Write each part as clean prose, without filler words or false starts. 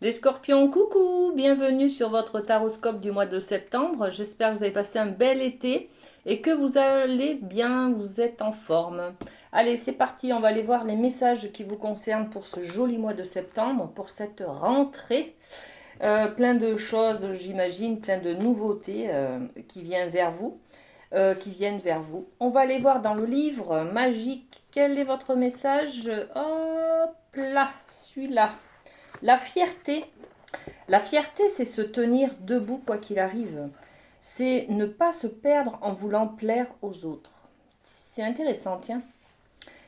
Les scorpions, coucou, bienvenue sur votre taroscope du mois de septembre. J'espère que vous avez passé un bel été et que vous allez bien, vous êtes en forme. Allez, c'est parti, on va aller voir les messages qui vous concernent pour ce joli mois de septembre, pour cette rentrée. Plein de choses, j'imagine, plein de nouveautés qui viennent vers vous. On va aller voir dans le livre magique quel est votre message. Hop là, celui-là. La fierté. La fierté, c'est se tenir debout quoi qu'il arrive. C'est ne pas se perdre en voulant plaire aux autres. C'est intéressant, tiens.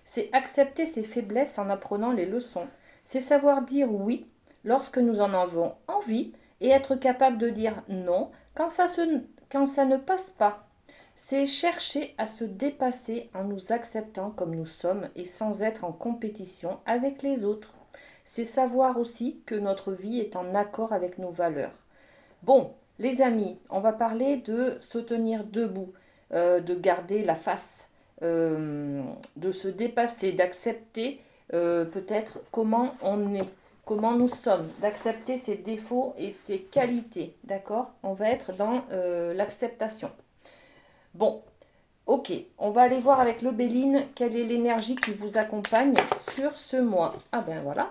C'est accepter ses faiblesses en apprenant les leçons. C'est savoir dire oui lorsque nous en avons envie et être capable de dire non quand ça ne passe pas. C'est chercher à se dépasser en nous acceptant comme nous sommes et sans être en compétition avec les autres. C'est savoir aussi que notre vie est en accord avec nos valeurs. Bon, les amis, on va parler de se tenir debout, de garder la face, de se dépasser, d'accepter peut-être comment on est, comment nous sommes, d'accepter ses défauts et ses qualités. D'accord? On va être dans l'acceptation. Bon, ok, on va aller voir avec l'Obéline quelle est l'énergie qui vous accompagne sur ce mois. Ah ben voilà.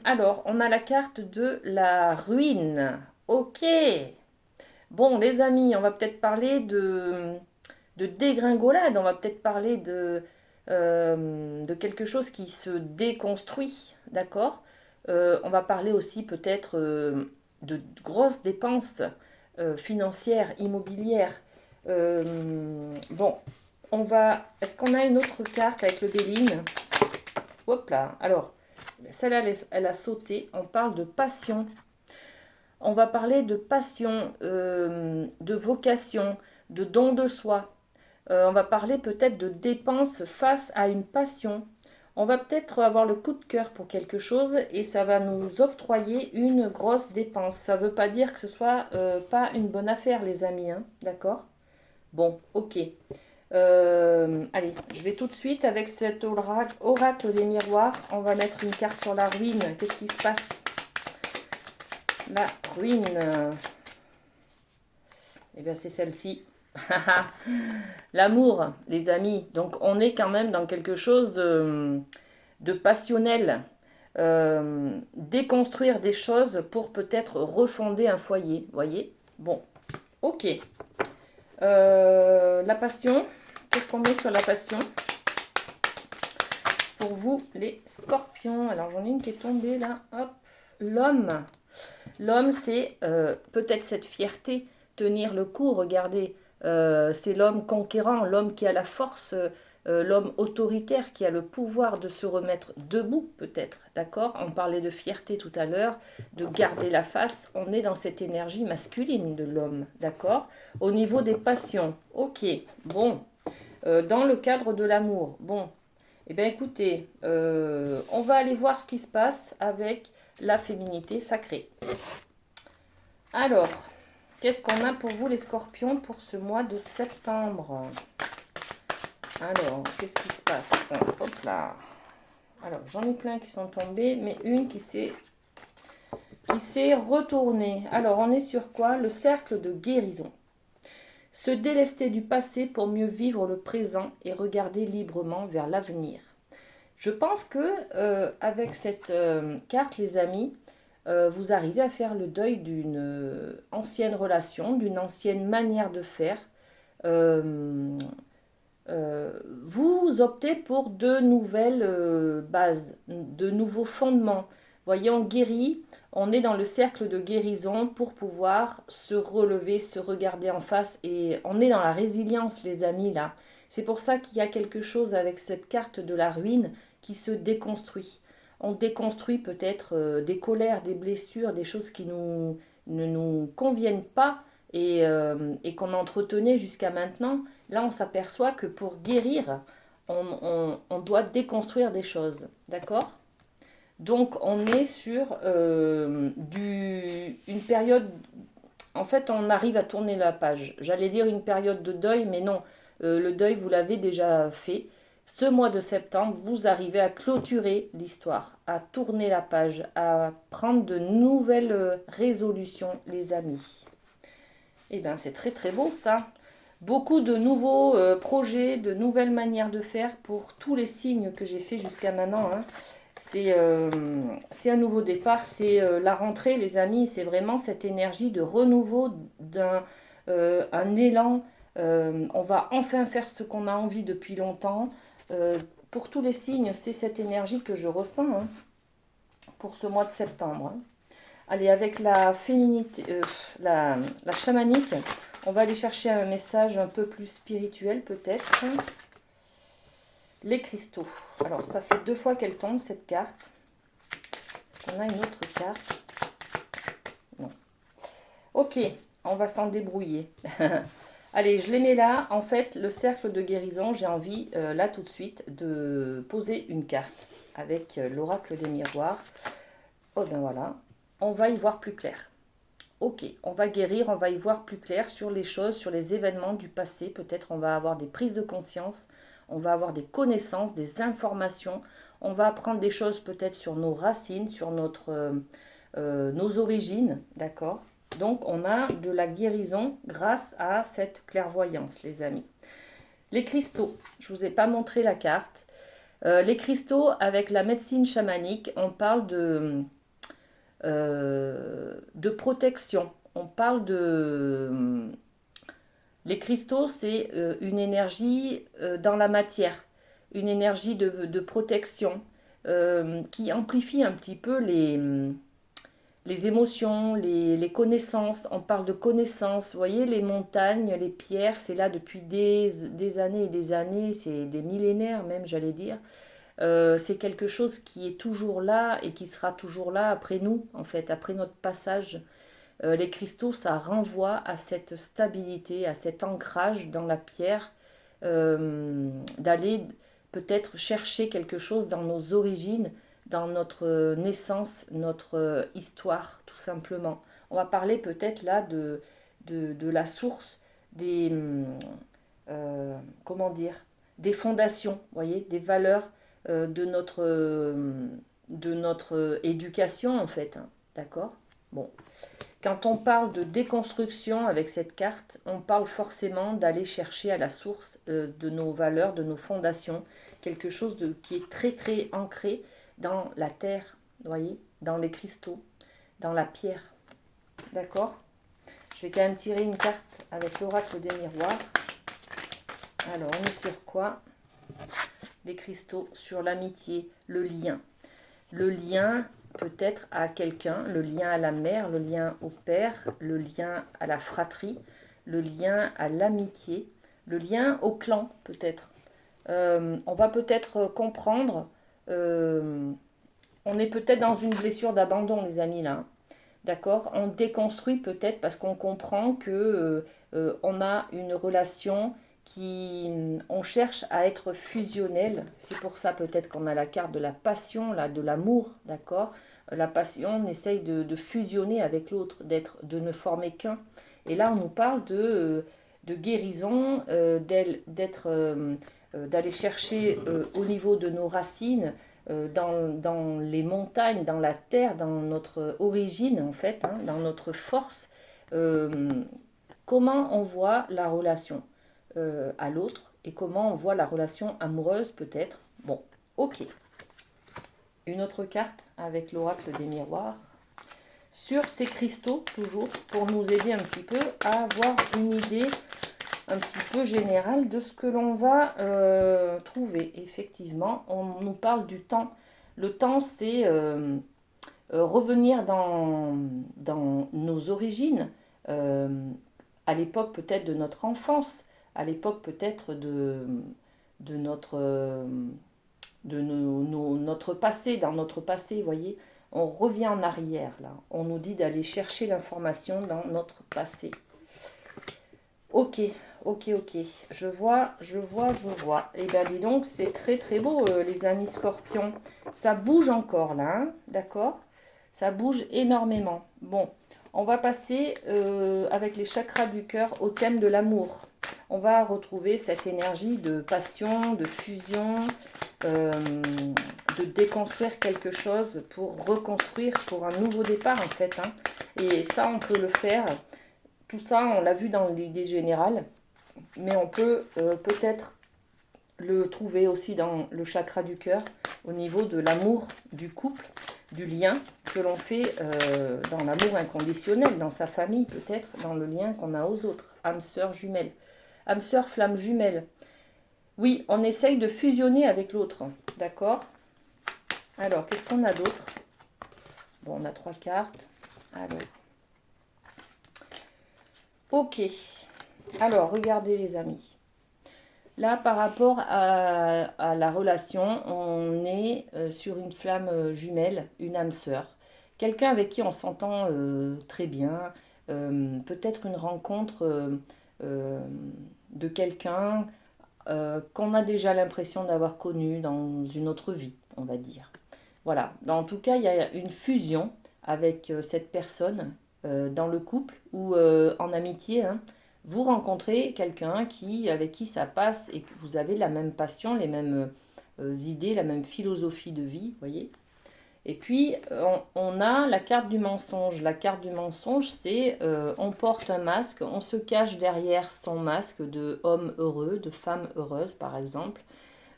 Alors, on a la carte de la ruine. Ok. Bon, les amis, on va peut-être parler de dégringolade. On va peut-être parler de quelque chose qui se déconstruit. D'accord. On va parler aussi peut-être de grosses dépenses financières, immobilières. Bon, on va. Est-ce qu'on a une autre carte avec le Béline? Hop là. Alors, celle-là, elle a sauté. On parle de passion. On va parler de passion, de vocation, de don de soi. On va parler peut-être de dépenses face à une passion. On va peut-être avoir le coup de cœur pour quelque chose et ça va nous octroyer une grosse dépense. Ça ne veut pas dire que ce soit pas une bonne affaire, les amis, hein, d'accord? Bon, ok. Allez, je vais tout de suite avec cet oracle des miroirs. On va mettre une carte sur la ruine. Qu'est-ce qui se passe? La ruine. Eh bien, c'est celle-ci. L'amour, les amis. Donc, on est quand même dans quelque chose de passionnel. Déconstruire des choses pour peut-être refonder un foyer. Voyez? Bon, ok. La passion. Qu'est-ce qu'on met sur la passion pour vous, les scorpions? Alors, j'en ai une qui est tombée là. Hop. L'homme. L'homme, c'est peut-être cette fierté, tenir le coup. Regardez, c'est l'homme conquérant, l'homme qui a la force, l'homme autoritaire qui a le pouvoir de se remettre debout, peut-être. D'accord? On parlait de fierté tout à l'heure, de garder la face. On est dans cette énergie masculine de l'homme. D'accord? Au niveau des passions. Ok, bon. Dans le cadre de l'amour. Bon, eh bien écoutez, on va aller voir ce qui se passe avec la féminité sacrée. Alors, qu'est-ce qu'on a pour vous les scorpions pour ce mois de septembre? Alors, qu'est-ce qui se passe? Hop là. Alors, j'en ai plein qui sont tombés, mais une qui s'est retournée. Alors, on est sur quoi? Le cercle de guérison. Se délester du passé pour mieux vivre le présent et regarder librement vers l'avenir. Je pense que avec cette carte, les amis, vous arrivez à faire le deuil d'une ancienne relation, d'une ancienne manière de faire. Euh, Vous optez pour de nouvelles bases, de nouveaux fondements. Voyez, on guérit, on est dans le cercle de guérison pour pouvoir se relever, se regarder en face et on est dans la résilience, les amis, là. C'est pour ça qu'il y a quelque chose avec cette carte de la ruine qui se déconstruit. On déconstruit peut-être des colères, des blessures, des choses qui ne nous conviennent pas et qu'on entretenait jusqu'à maintenant. Là, on s'aperçoit que pour guérir, on doit déconstruire des choses. D'accord? Donc, on est sur une période. En fait, on arrive à tourner la page. J'allais dire une période de deuil, mais non. Le deuil, vous l'avez déjà fait. ce mois de septembre, vous arrivez à clôturer l'histoire, à tourner la page, à prendre de nouvelles résolutions, les amis. Eh bien, c'est très très beau ça. Beaucoup de nouveaux projets, de nouvelles manières de faire pour tous les signes que j'ai fait jusqu'à maintenant. Hein. C'est un nouveau départ, c'est la rentrée, les amis. C'est vraiment cette énergie de renouveau, un élan. On va enfin faire ce qu'on a envie depuis longtemps. Pour tous les signes, c'est cette énergie que je ressens hein, pour ce mois de septembre. Hein. Allez, avec la féminité, la chamanique, on va aller chercher un message un peu plus spirituel peut-être. Les cristaux. Alors, ça fait 2 fois qu'elle tombe, cette carte. Est-ce qu'on a une autre carte? Non. Ok, on va s'en débrouiller. Allez, je les mets là. En fait, le cercle de guérison, j'ai envie, là tout de suite, de poser une carte avec l'oracle des miroirs. Oh ben voilà, on va y voir plus clair. Ok, on va guérir, on va y voir plus clair sur les choses, sur les événements du passé. Peut-être on va avoir des prises de conscience, on va avoir des connaissances, des informations. On va apprendre des choses peut-être sur nos racines, sur nos origines, d'accord? Donc on a de la guérison grâce à cette clairvoyance, les amis. Les cristaux, je ne vous ai pas montré la carte. Les cristaux, avec la médecine chamanique, on parle de protection. On parle de... Les cristaux, c'est une énergie dans la matière, une énergie de protection qui amplifie un petit peu les émotions, les connaissances. On parle de connaissances. Vous voyez, les montagnes, les pierres, c'est là depuis des années et des années, c'est des millénaires même, j'allais dire. C'est quelque chose qui est toujours là et qui sera toujours là après nous, en fait, après notre passage. Les cristaux, ça renvoie à cette stabilité, à cet ancrage dans la pierre, d'aller peut-être chercher quelque chose dans nos origines, dans notre naissance, notre histoire, tout simplement. On va parler peut-être là de la source des, comment dire, des fondations, voyez, des valeurs de notre éducation en fait, hein, d'accord? Bon, quand on parle de déconstruction avec cette carte, on parle forcément d'aller chercher à la source de nos valeurs, de nos fondations, quelque chose qui est très très ancré dans la terre, vous voyez, dans les cristaux, dans la pierre, d'accord? Je vais quand même tirer une carte avec l'oracle des miroirs. Alors, on est sur quoi? Les cristaux, sur l'amitié, le lien. Le lien peut-être à quelqu'un, le lien à la mère, le lien au père, le lien à la fratrie, le lien à l'amitié, le lien au clan peut-être. On va peut-être comprendre, on est peut-être dans une blessure d'abandon les amis là. D'accord? On déconstruit peut-être parce qu'on comprend que on a une relation qui on cherche à être fusionnel. C'est pour ça peut-être qu'on a la carte de la passion, là, de l'amour, d'accord? La passion, on essaye de fusionner avec l'autre, de ne former qu'un. Et là, on nous parle de guérison, d'aller chercher au niveau de nos racines dans les montagnes, dans la terre, dans notre origine en fait, hein, dans notre force, comment on voit la relation à l'autre et comment on voit la relation amoureuse peut-être. Bon, ok. Une autre carte avec l'oracle des miroirs. Sur ces cristaux, toujours, pour nous aider un petit peu à avoir une idée un petit peu général de ce que l'on va trouver. Effectivement, on nous parle du temps. Le temps, c'est revenir dans nos origines, à l'époque peut-être de notre enfance, à l'époque peut-être de notre passé, dans notre passé, vous voyez. On revient en arrière, là. On nous dit d'aller chercher l'information dans notre passé. Ok, ok. Je vois. Eh bien, dis donc, c'est très très beau, les amis scorpions. Ça bouge encore là, hein, d'accord? Ça bouge énormément. Bon, on va passer avec les chakras du cœur au thème de l'amour. on va retrouver cette énergie de passion, de fusion, de déconstruire quelque chose pour reconstruire, pour un nouveau départ en fait. Hein. Et ça, on peut le faire. Tout ça, on l'a vu dans l'idée générale, mais on peut peut-être le trouver aussi dans le chakra du cœur, au niveau de l'amour du couple, du lien que l'on fait dans l'amour inconditionnel, dans sa famille peut-être, dans le lien qu'on a aux autres, âme sœur jumelle, âme sœur flamme jumelle. Oui, on essaye de fusionner avec l'autre, d'accord? Alors, qu'est-ce qu'on a d'autre? Bon, on a 3 cartes. Alors, ok. Alors, regardez les amis. Là, par rapport à la relation, on est sur une flamme jumelle, une âme sœur. Quelqu'un avec qui on s'entend très bien. Peut-être une rencontre de quelqu'un qu'on a déjà l'impression d'avoir connu dans une autre vie, on va dire. Voilà. En tout cas, il y a une fusion avec cette personne dans le couple ou en amitié, hein. Vous rencontrez quelqu'un avec qui ça passe et que vous avez la même passion, les mêmes idées, la même philosophie de vie, voyez. Et puis, on a la carte du mensonge. La carte du mensonge, c'est on porte un masque, on se cache derrière son masque de homme heureux, de femme heureuse, par exemple,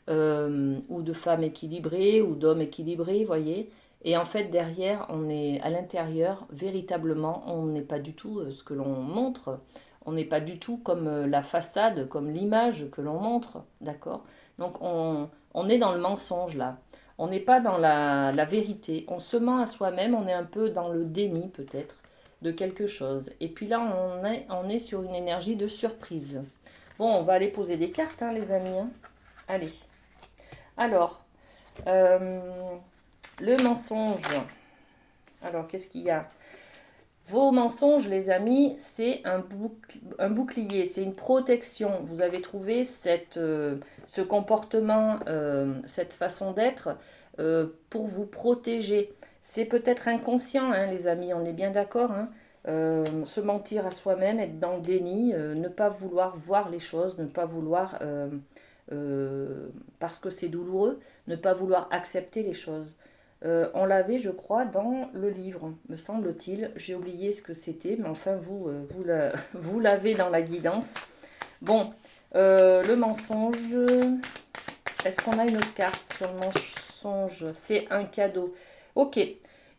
ou de femme équilibrée, ou d'homme équilibré, voyez. Et en fait, derrière, on est à l'intérieur, véritablement, on n'est pas du tout ce que l'on montre. On n'est pas du tout comme la façade, comme l'image que l'on montre, d'accord? Donc, on est dans le mensonge, là. On n'est pas dans la vérité. On se ment à soi-même, on est un peu dans le déni, peut-être, de quelque chose. Et puis là, on est sur une énergie de surprise. Bon, on va aller poser des cartes, hein, les amis. Hein. Allez. Alors, le mensonge. Alors, qu'est-ce qu'il y a? Vos mensonges, les amis, c'est un bouclier, c'est une protection. Vous avez trouvé ce comportement, cette façon d'être pour vous protéger. C'est peut-être inconscient, hein, les amis, on est bien d'accord. Hein. Se mentir à soi-même, être dans le déni, ne pas vouloir voir les choses, ne pas vouloir, parce que c'est douloureux, ne pas vouloir accepter les choses. On l'avait, je crois, dans le livre, me semble-t-il. J'ai oublié ce que c'était, mais enfin, vous l'avez dans la guidance. Bon, le mensonge. Est-ce qu'on a une autre carte sur le mensonge? C'est un cadeau. Ok.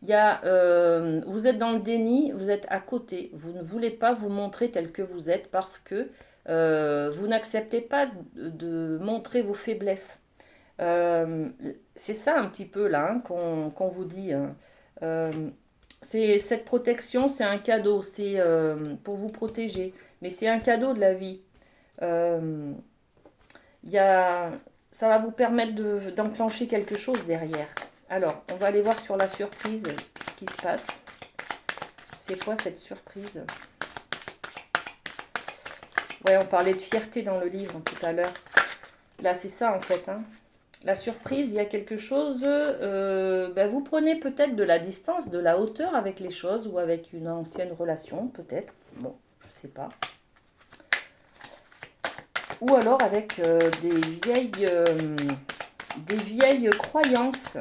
Vous êtes dans le déni, vous êtes à côté. Vous ne voulez pas vous montrer tel que vous êtes parce que vous n'acceptez pas de montrer vos faiblesses. C'est ça un petit peu là hein, qu'on vous dit. Hein. Cette protection, c'est un cadeau, c'est pour vous protéger, mais c'est un cadeau de la vie. Euh, y a, Ça va vous permettre d'enclencher quelque chose derrière. Alors, on va aller voir sur la surprise ce qui se passe. C'est quoi cette surprise? Ouais, on parlait de fierté dans le livre tout à l'heure. Là, c'est ça en fait. Hein. La surprise, il y a quelque chose, vous prenez peut-être de la distance, de la hauteur avec les choses ou avec une ancienne relation, peut-être. Bon, je ne sais pas. Ou alors avec des vieilles croyances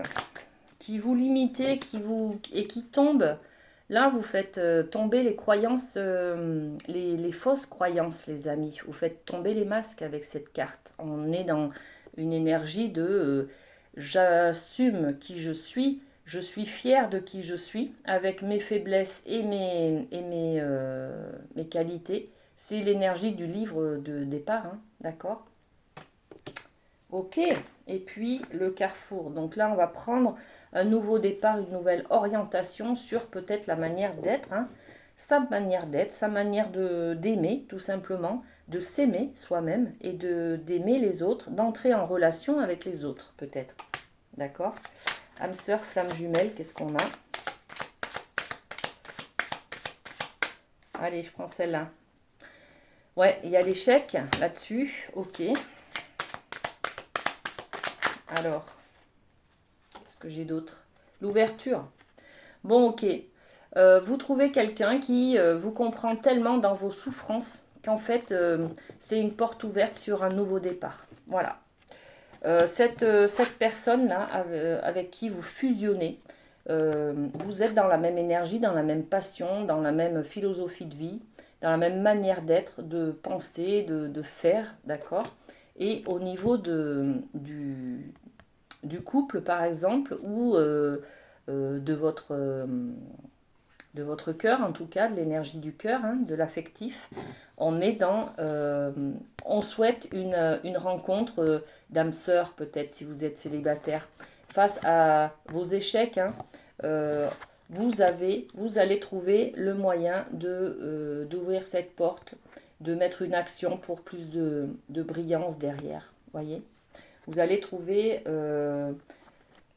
qui vous limitaient et qui tombent. Là, vous faites tomber les croyances, les fausses croyances, les amis. Vous faites tomber les masques avec cette carte. On est dans une énergie de j'assume qui je suis fière de qui je suis, avec mes faiblesses et mes qualités. C'est l'énergie du livre de départ, hein, d'accord? Ok, et puis le carrefour. Donc là, on va prendre un nouveau départ, une nouvelle orientation sur peut-être la manière d'être, hein, sa manière d'être, sa manière d'aimer, tout simplement, de s'aimer soi-même et d'aimer les autres, d'entrer en relation avec les autres, peut-être. D'accord? Âme sœur, flamme jumelle, qu'est-ce qu'on a? Allez, je prends celle-là. Ouais, il y a l'échec là-dessus, ok. Alors, qu'est-ce que j'ai d'autre? L'ouverture. Bon, ok. Vous trouvez quelqu'un qui vous comprend tellement dans vos souffrances qu'en fait, c'est une porte ouverte sur un nouveau départ. Voilà. Cette personne-là, avec qui vous fusionnez, vous êtes dans la même énergie, dans la même passion, dans la même philosophie de vie, dans la même manière d'être, de penser, de faire, d'accord? Et au niveau du couple, par exemple, ou de votre cœur, en tout cas, de l'énergie du cœur, hein, de l'affectif, on souhaite une rencontre d'âme sœur, peut-être, si vous êtes célibataire. Face à vos échecs, hein, euh, vous allez trouver le moyen d'ouvrir cette porte, de mettre une action pour plus de brillance derrière. Voyez, vous allez trouver le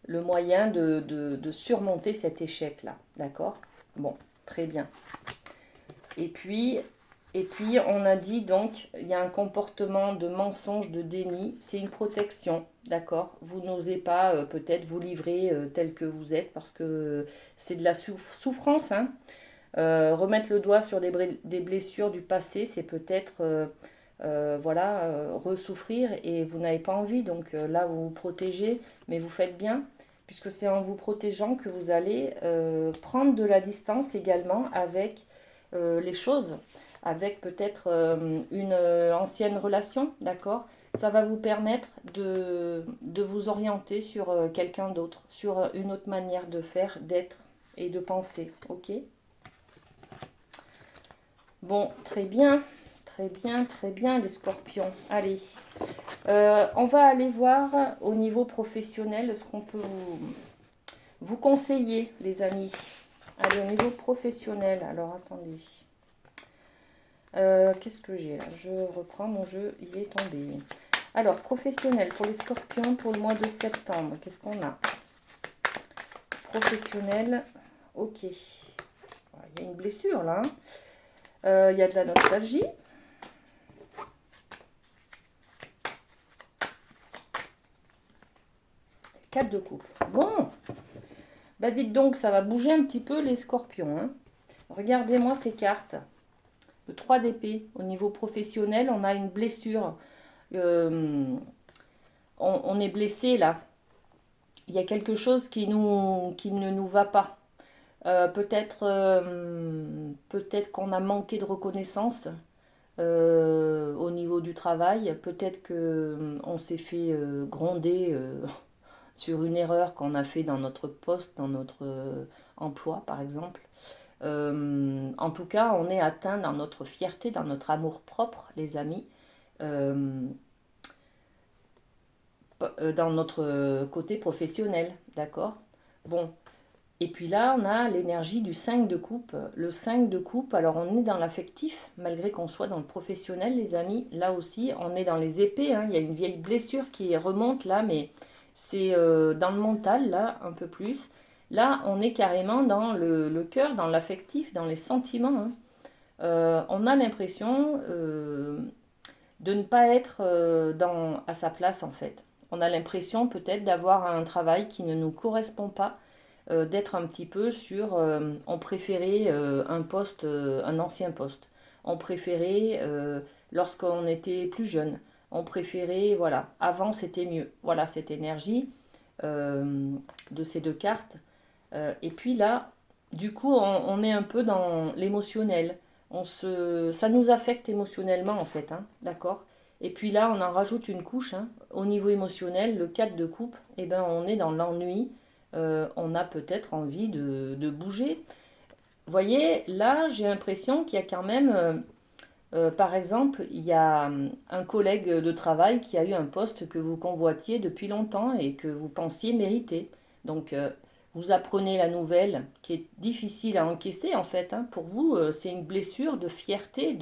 moyen de surmonter cet échec-là. D'accord? Bon, très bien. Et puis, on a dit donc, il y a un comportement de mensonge, de déni, c'est une protection, d'accord? Vous n'osez pas peut-être vous livrer tel que vous êtes parce que c'est de la souffrance, hein. Remettre le doigt sur des blessures du passé, c'est peut-être ressouffrir et vous n'avez pas envie, donc là vous vous protégez, mais vous faites bien, puisque c'est en vous protégeant que vous allez prendre de la distance également avec les choses, avec peut-être une ancienne relation, d'accord? Ça va vous permettre de vous orienter sur quelqu'un d'autre, sur une autre manière de faire, d'être et de penser, ok? Bon, très bien, très bien, très bien les scorpions. Allez, on va aller voir au niveau professionnel ce qu'on peut vous conseiller, les amis. Allez, au niveau professionnel, alors attendez. Qu'est-ce que j'ai là? Je reprends mon jeu, il est tombé. Alors, professionnel pour les scorpions pour le mois de septembre. Qu'est-ce qu'on a? Professionnel, ok. Il y a une blessure là. Il y a de la nostalgie. Quatre de coupe. Bon. Bah dites donc, ça va bouger un petit peu les scorpions, hein. Regardez-moi ces cartes. Le 3 d'épée, au niveau professionnel, on a une blessure. On est blessé là. Il y a quelque chose qui ne nous va pas. Peut-être qu'on a manqué de reconnaissance au niveau du travail. Peut-être qu'on s'est fait gronder sur une erreur qu'on a fait dans notre poste, dans notre emploi par exemple. En tout cas, on est atteint dans notre fierté, dans notre amour propre, les amis, dans notre côté professionnel, d'accord? Bon, et puis là, on a l'énergie du 5 de coupe. Le 5 de coupe, alors on est dans l'affectif, malgré qu'on soit dans le professionnel, les amis. Là aussi, on est dans les épées, hein. Il y a une vieille blessure qui remonte là, mais c'est dans le mental, là, un peu plus. Là, on est carrément dans le cœur, dans l'affectif, dans les sentiments, hein. On a l'impression de ne pas être à sa place, en fait. On a l'impression peut-être d'avoir un travail qui ne nous correspond pas, d'être un petit peu sur... on préférait un poste, un ancien poste. On préférait lorsqu'on était plus jeune. On préférait, voilà, avant c'était mieux. Voilà cette énergie de ces deux cartes. Et puis là, du coup, on est un peu dans l'émotionnel. Ça nous affecte émotionnellement en fait, hein, d'accord? Et puis là, on en rajoute une couche, hein. Au niveau émotionnel, le 4 de coupe, eh ben, on est dans l'ennui. On a peut-être envie de bouger. Vous voyez, là, j'ai l'impression qu'il y a quand même, par exemple, il y a un collègue de travail qui a eu un poste que vous convoitiez depuis longtemps et que vous pensiez mériter. Donc, vous apprenez la nouvelle qui est difficile à encaisser en fait, hein. Pour vous, c'est une blessure de fierté,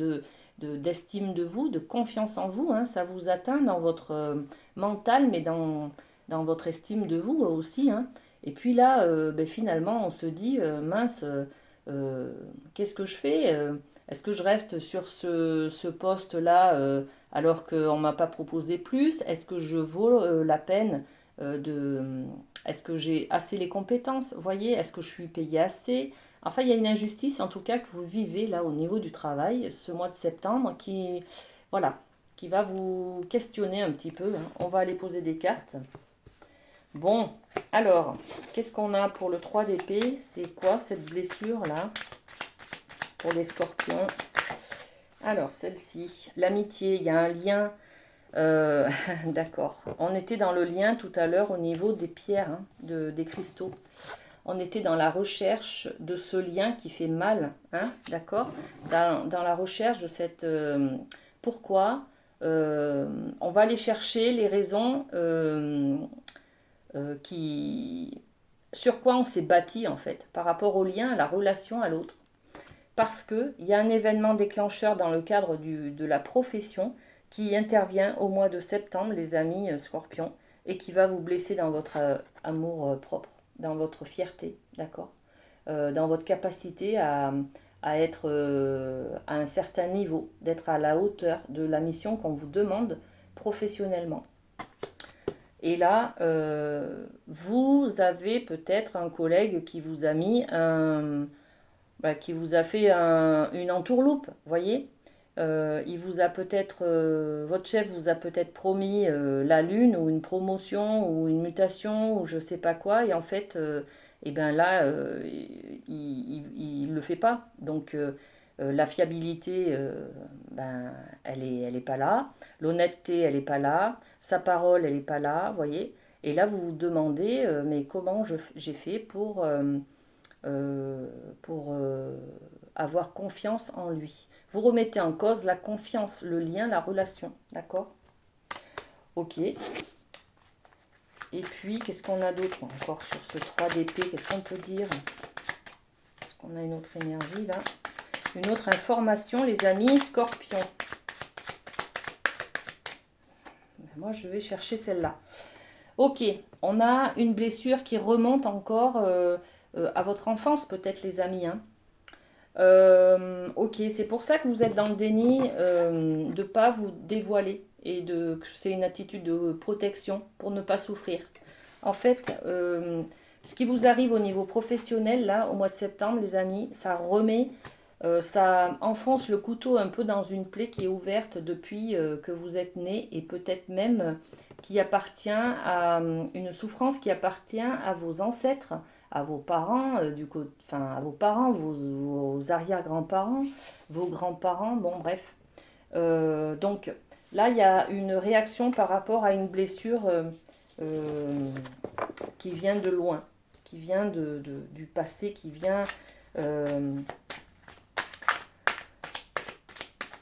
d'estime de vous, de confiance en vous, hein. Ça vous atteint dans votre mental, mais dans votre estime de vous aussi, hein. Et puis là, finalement, on se dit, mince, qu'est-ce que je fais? Est-ce que je reste sur ce poste-là alors qu'on ne m'a pas proposé plus? Est-ce que je vaux la peine de... Est-ce que j'ai assez les compétences? Vous voyez, est-ce que je suis payée assez? Enfin, il y a une injustice en tout cas que vous vivez là au niveau du travail ce mois de septembre qui, voilà, qui va vous questionner un petit peu, hein. On va aller poser des cartes. Bon, alors, qu'est-ce qu'on a pour le 3 d'épée? C'est quoi cette blessure là pour les scorpions? Alors, celle-ci, l'amitié, il y a un lien. D'accord. On était dans le lien tout à l'heure au niveau des pierres, hein, des cristaux. On était dans la recherche de ce lien qui fait mal, hein, d'accord, dans la recherche de cette... pourquoi on va aller chercher les raisons qui... Sur quoi on s'est bâti, en fait, par rapport au lien, à la relation à l'autre. Parce qu'il y a un événement déclencheur dans le cadre de la profession qui intervient au mois de septembre, les amis scorpions, et qui va vous blesser dans votre amour propre, dans votre fierté, d'accord, dans votre capacité à être à un certain niveau, d'être à la hauteur de la mission qu'on vous demande professionnellement. Et là, vous avez peut-être un collègue qui vous a mis qui vous a fait une entourloupe, voyez. Il vous a peut-être, votre chef vous a peut-être promis la lune ou une promotion ou une mutation ou je sais pas quoi, et en fait, et ben là, il le fait pas. Donc la fiabilité, elle est pas là. L'honnêteté, elle est pas là. Sa parole, elle est pas là, voyez. Et là, vous vous demandez, mais comment j'ai fait euh, pour avoir confiance en lui. Vous remettez en cause la confiance, le lien, la relation, d'accord? Ok. Et puis, qu'est-ce qu'on a d'autre encore sur ce 3 d'épée? Qu'est-ce qu'on peut dire? Est-ce qu'on a une autre énergie là? Une autre information, les amis, scorpion. Moi, je vais chercher celle-là. Ok, on a une blessure qui remonte encore à votre enfance, peut-être, les amis, hein. Ok, c'est pour ça que vous êtes dans le déni de ne pas vous dévoiler et que c'est une attitude de protection pour ne pas souffrir. En fait, ce qui vous arrive au niveau professionnel, là, au mois de septembre, les amis, ça enfonce le couteau un peu dans une plaie qui est ouverte depuis que vous êtes né et peut-être même qui appartient à une souffrance qui appartient à vos ancêtres, à vos parents, à vos parents, vos arrière-grands-parents, vos grands-parents, bon bref. Donc là, il y a une réaction par rapport à une blessure euh, qui vient de loin, qui vient du passé, euh,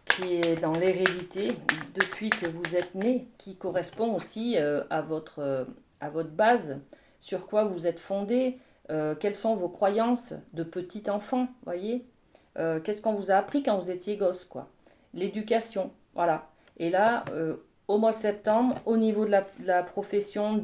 qui est dans l'hérédité depuis que vous êtes né, qui correspond aussi à votre base, sur quoi vous êtes fondé, quelles sont vos croyances de petit enfant, voyez. Qu'est-ce qu'on vous a appris quand vous étiez gosse, quoi. L'éducation, voilà. Et là, au mois de septembre, au niveau de la profession,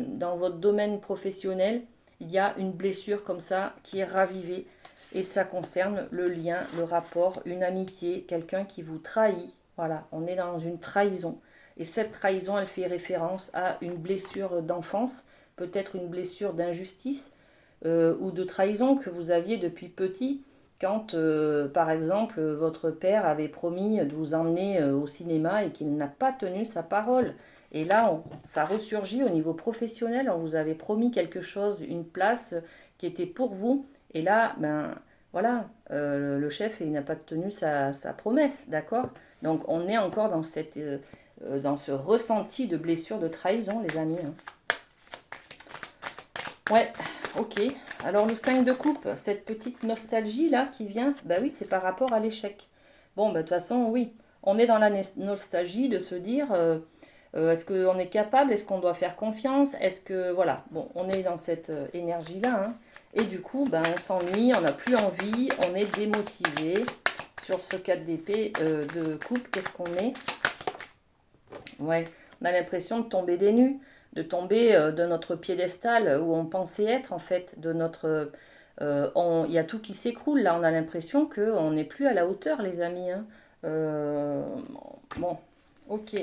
dans votre domaine professionnel, il y a une blessure comme ça qui est ravivée. Et ça concerne le lien, le rapport, une amitié, quelqu'un qui vous trahit. Voilà, on est dans une trahison. Et cette trahison, elle fait référence à une blessure d'enfance, peut-être une blessure d'injustice ou de trahison que vous aviez depuis petit, quand, par exemple, votre père avait promis de vous emmener au cinéma et qu'il n'a pas tenu sa parole. Et là, ça ressurgit au niveau professionnel, on vous avait promis quelque chose, une place qui était pour vous, et là, ben voilà, le chef, il n'a pas tenu sa promesse, d'accord? Donc on est encore dans ce ressenti de blessure, de trahison, les amis, hein. Ouais, ok. Alors le 5 de coupe, cette petite nostalgie là qui vient, bah oui, c'est par rapport à l'échec. Bon, bah de toute façon, oui, on est dans la nostalgie de se dire, est-ce qu'on est capable, est-ce qu'on doit faire confiance, est-ce que, voilà, bon, on est dans cette énergie-là, hein. Et du coup, ben, on s'ennuie, on n'a plus envie, on est démotivé. Sur ce 4 d'épée de coupe, qu'est-ce qu'on est? Ouais, on a l'impression de tomber des nues, de tomber de notre piédestal où on pensait être en fait, il y a tout qui s'écroule là, on a l'impression qu'on n'est plus à la hauteur les amis, hein. Euh, bon, ok.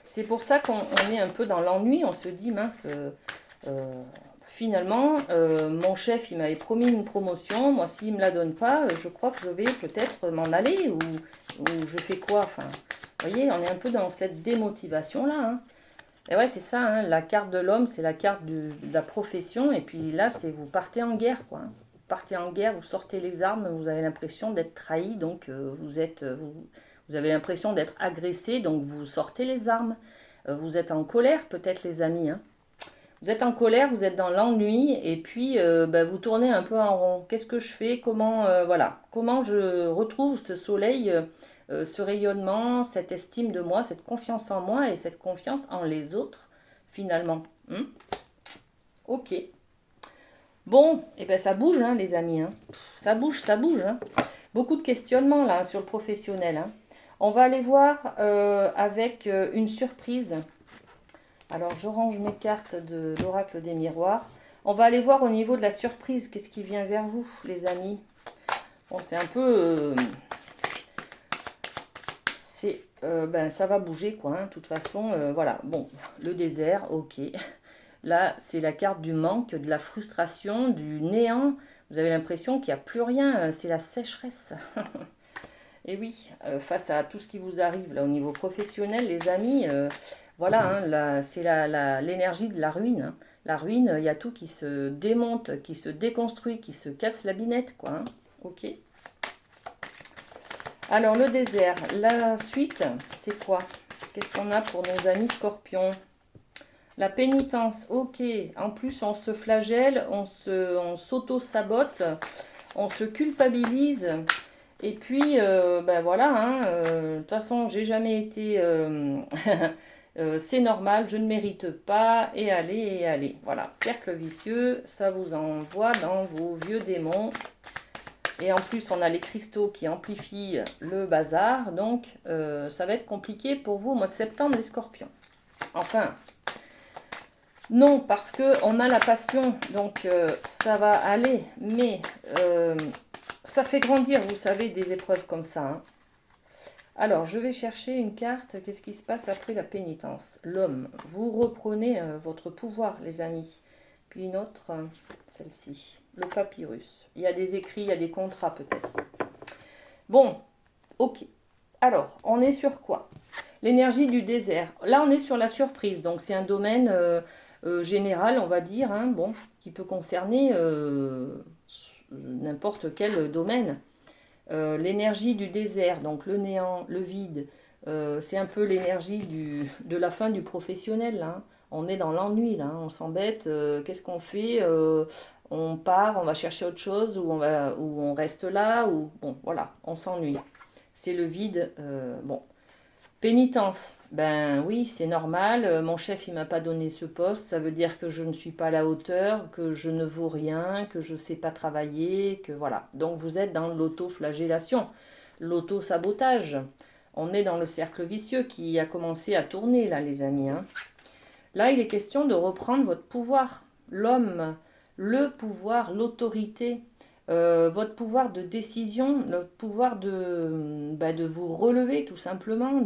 C'est pour ça qu'on est un peu dans l'ennui, on se dit mince, finalement, mon chef, il m'avait promis une promotion. Moi, s'il ne me la donne pas, je crois que je vais peut-être m'en aller ou je fais quoi. Enfin, vous voyez, on est un peu dans cette démotivation-là. Hein. Et ouais, c'est ça, hein, la carte de l'homme, c'est la carte de la profession. Et puis là, c'est vous partez en guerre, quoi. Hein. Vous partez en guerre, vous sortez les armes, vous avez l'impression d'être trahi, donc vous avez l'impression d'être agressé, donc vous sortez les armes. Vous êtes en colère, peut-être, les amis. Hein. Vous êtes en colère, vous êtes dans l'ennui, et puis vous tournez un peu en rond. Qu'est-ce que je fais? Comment je retrouve ce soleil, ce rayonnement, cette estime de moi, cette confiance en moi et cette confiance en les autres, finalement. Ok. Bon, et ben ça bouge, hein, les amis. Hein. Ça bouge, ça bouge. Hein. Beaucoup de questionnements là sur le professionnel. Hein. On va aller voir avec une surprise. Alors, je range mes cartes de l'oracle des miroirs. On va aller voir au niveau de la surprise. Qu'est-ce qui vient vers vous, les amis? Bon, c'est un peu... ça va bouger, quoi. Hein, de toute façon, voilà. Bon, le désert, ok. Là, c'est la carte du manque, de la frustration, du néant. Vous avez l'impression qu'il n'y a plus rien. C'est la sécheresse. Et oui, face à tout ce qui vous arrive là au niveau professionnel, les amis, voilà, hein, c'est l'énergie de la ruine. Hein. La ruine, il y a tout qui se démonte, qui se déconstruit, qui se casse la binette, quoi. Hein. Ok. Alors, le désert, la suite, c'est quoi? Qu'est-ce qu'on a pour nos amis scorpions? La pénitence, ok. En plus, on se flagelle, on s'auto-sabote, on se culpabilise. Et puis, voilà, hein, de toute façon, j'ai jamais été... c'est normal, je ne mérite pas, et allez. Voilà, cercle vicieux, ça vous envoie dans vos vieux démons. Et en plus, on a les cristaux qui amplifient le bazar, donc ça va être compliqué pour vous au mois de septembre, les scorpions. Enfin, non, parce qu'on a la passion, donc ça va aller, mais... ça fait grandir, vous savez, des épreuves comme ça. Hein. Alors, je vais chercher une carte. Qu'est-ce qui se passe après la pénitence? L'homme. Vous reprenez votre pouvoir, les amis. Puis une autre, celle-ci. Le papyrus. Il y a des écrits, il y a des contrats peut-être. Bon, ok. Alors, on est sur quoi? L'énergie du désert. Là, on est sur la surprise. Donc, c'est un domaine général, on va dire, hein, bon, qui peut concerner... n'importe quel domaine. L'énergie du désert, donc le néant, le vide, c'est un peu l'énergie de la fin du professionnel. Hein. On est dans l'ennui, là, on s'embête, qu'est-ce qu'on fait? On part, on va chercher autre chose, ou on reste là, ou bon, voilà, on s'ennuie. C'est le vide, bon. Pénitence, ben oui, c'est normal, mon chef il m'a pas donné ce poste, ça veut dire que je ne suis pas à la hauteur, que je ne vaux rien, que je ne sais pas travailler, que voilà. Donc vous êtes dans l'auto-flagellation, l'auto-sabotage. On est dans le cercle vicieux qui a commencé à tourner là, les amis. Hein. Là, il est question de reprendre votre pouvoir, l'homme, le pouvoir, l'autorité. Votre pouvoir de décision, notre pouvoir de vous relever tout simplement,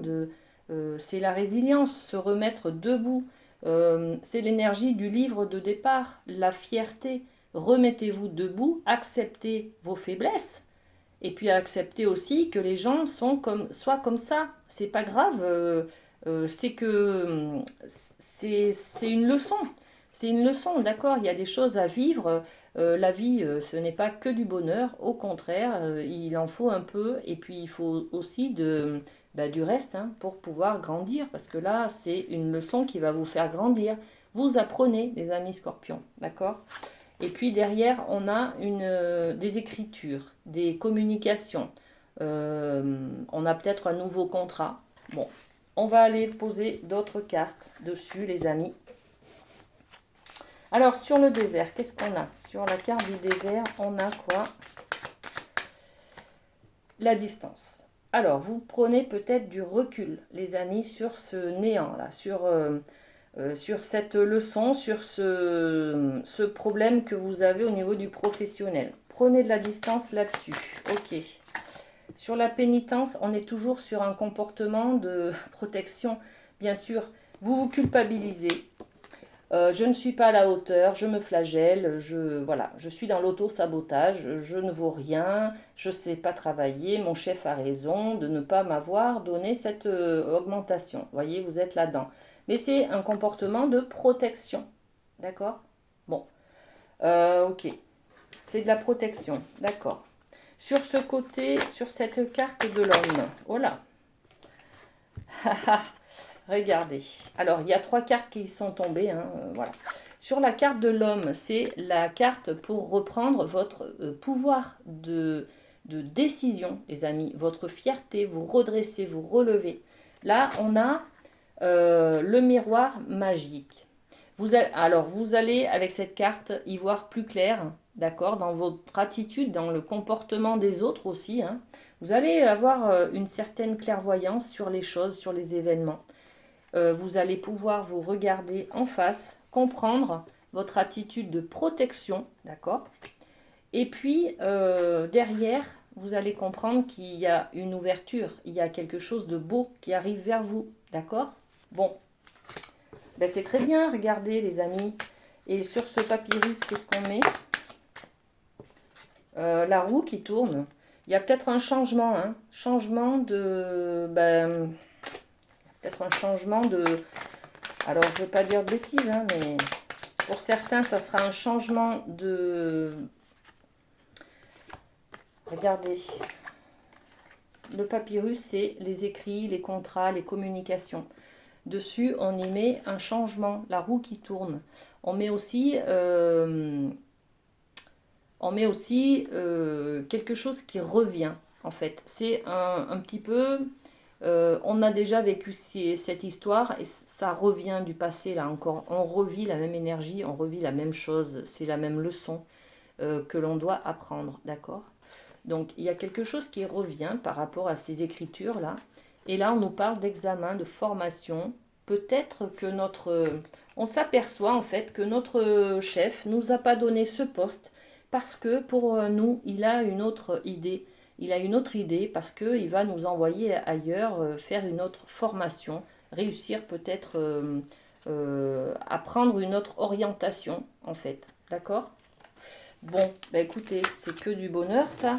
c'est la résilience, se remettre debout, c'est l'énergie du livre de départ, la fierté. Remettez-vous debout, acceptez vos faiblesses et puis acceptez aussi que les gens soient comme ça. C'est pas grave, c'est une leçon. C'est une leçon, d'accord, il y a des choses à vivre. La vie, ce n'est pas que du bonheur. Au contraire, il en faut un peu. Et puis, il faut aussi du reste hein, pour pouvoir grandir. Parce que là, c'est une leçon qui va vous faire grandir. Vous apprenez, les amis scorpions, d'accord? Et puis, derrière, on a des écritures, des communications. On a peut-être un nouveau contrat. Bon, on va aller poser d'autres cartes dessus, les amis. Alors, sur le désert, qu'est-ce qu'on a? Sur la carte du désert, on a quoi? La distance. Alors, vous prenez peut-être du recul, les amis, sur ce néant-là, sur cette leçon, sur ce problème que vous avez au niveau du professionnel. Prenez de la distance là-dessus. Ok. Sur la pénitence, on est toujours sur un comportement de protection. Bien sûr, vous vous culpabilisez. Je ne suis pas à la hauteur, je me flagelle, voilà, je suis dans l'auto-sabotage, je ne vaux rien, je ne sais pas travailler, mon chef a raison de ne pas m'avoir donné cette augmentation. Vous voyez, vous êtes là-dedans. Mais c'est un comportement de protection. D'accord? Bon, ok. C'est de la protection. D'accord. Sur ce côté, sur cette carte de l'homme. Voilà. Regardez. Alors, il y a 3 cartes qui sont tombées. Hein, voilà. Sur la carte de l'homme, c'est la carte pour reprendre votre pouvoir de décision, les amis. Votre fierté, vous redresser, vous relever. Là, on a le miroir magique. Alors, vous allez, avec cette carte, y voir plus clair, d'accord, dans votre attitude, dans le comportement des autres aussi. Hein. Vous allez avoir une certaine clairvoyance sur les choses, sur les événements. Vous allez pouvoir vous regarder en face, comprendre votre attitude de protection, d'accord. Et puis, derrière, vous allez comprendre qu'il y a une ouverture, il y a quelque chose de beau qui arrive vers vous, d'accord. Bon, ben c'est très bien, regardez les amis. Et sur ce papyrus, qu'est-ce qu'on met? La roue qui tourne. Il y a peut-être un changement, hein. Changement de... Ben, peut-être un changement de... Alors, je ne veux pas dire de bêtises, hein, mais pour certains, ça sera un changement de... Regardez. Le papyrus, c'est les écrits, les contrats, les communications. Dessus, on y met un changement, la roue qui tourne. On met aussi, quelque chose qui revient, en fait. C'est un petit peu... on a déjà vécu cette histoire et ça revient du passé, là encore. On revit la même énergie, on revit la même chose. C'est la même leçon que l'on doit apprendre, d'accord? Donc, il y a quelque chose qui revient par rapport à ces écritures-là. Et là, on nous parle d'examen, de formation. Peut-être que on s'aperçoit en fait que notre chef ne nous a pas donné ce poste parce que pour nous, il a une autre idée. Il a une autre idée parce qu'il va nous envoyer ailleurs, faire une autre formation, réussir peut-être à prendre une autre orientation en fait. D'accord? Bon, bah écoutez, c'est que du bonheur ça.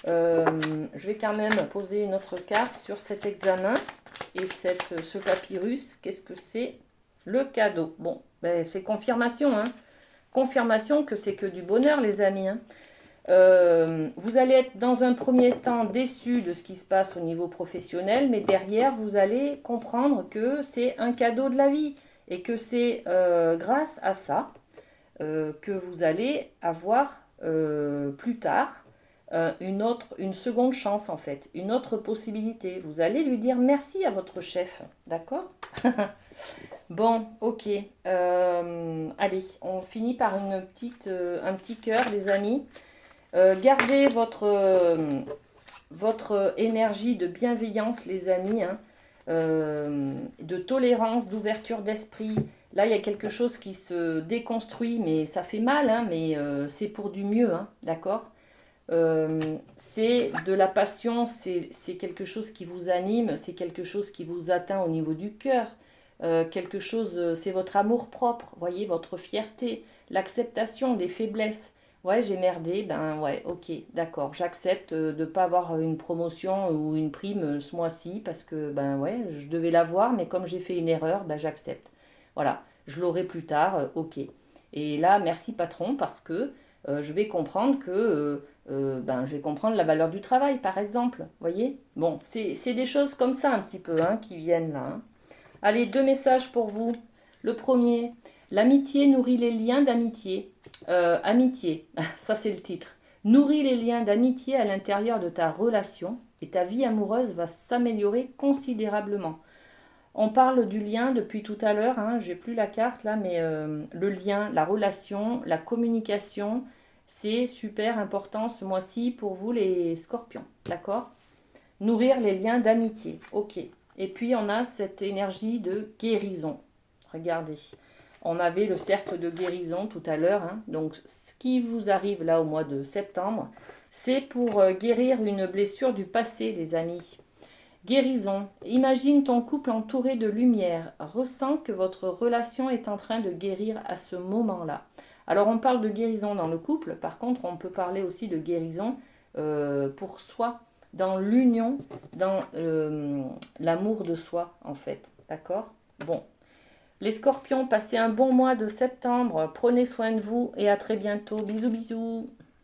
Je vais quand même poser une autre carte sur cet examen et ce papyrus. Qu'est-ce que c'est? Le cadeau. Bon, ben c'est confirmation, hein. Confirmation que c'est que du bonheur, les amis. Hein. Vous allez être dans un premier temps déçu de ce qui se passe au niveau professionnel, mais derrière, vous allez comprendre que c'est un cadeau de la vie et que c'est grâce à ça que vous allez avoir plus tard une seconde chance en fait, une autre possibilité. Vous allez lui dire merci à votre chef, d'accord? Bon, ok. Allez, on finit par un petit cœur, les amis. Gardez votre énergie de bienveillance, les amis, hein, de tolérance, d'ouverture d'esprit. Là, il y a quelque chose qui se déconstruit, mais ça fait mal, hein, mais c'est pour du mieux, hein, d'accord? C'est de la passion, c'est quelque chose qui vous anime, c'est quelque chose qui vous atteint au niveau du cœur. Quelque chose, c'est votre amour propre, voyez, votre fierté, l'acceptation des faiblesses. Ouais, j'ai merdé, ben ouais, ok, d'accord, j'accepte de ne pas avoir une promotion ou une prime ce mois-ci parce que, ben ouais, je devais l'avoir, mais comme j'ai fait une erreur, ben j'accepte. Voilà, je l'aurai plus tard, ok. Et là, merci patron parce que je vais comprendre que ben, je vais comprendre la valeur du travail, par exemple. Voyez? Bon, c'est des choses comme ça un petit peu hein, qui viennent là. Hein. Allez, 2 messages pour vous. Le premier, l'amitié nourrit les liens d'amitié. Amitié, ça c'est le titre. Nourrit les liens d'amitié à l'intérieur de ta relation et ta vie amoureuse va s'améliorer considérablement. On parle du lien depuis tout à l'heure, hein, j'ai plus la carte là, mais le lien, la relation, la communication, c'est super important ce mois-ci pour vous les scorpions, d'accord? Nourrir les liens d'amitié, ok. Et puis on a cette énergie de guérison. Regardez, on avait le cercle de guérison tout à l'heure, hein, donc ce qui vous arrive là au mois de septembre, c'est pour guérir une blessure du passé, les amis. Guérison. Imagine ton couple entouré de lumière. Ressens que votre relation est en train de guérir à ce moment-là. Alors on parle de guérison dans le couple, par contre on peut parler aussi de guérison pour soi, dans l'union, dans l'amour de soi en fait. D'accord? Bon. Les scorpions, passez un bon mois de septembre, prenez soin de vous et à très bientôt. Bisous bisous.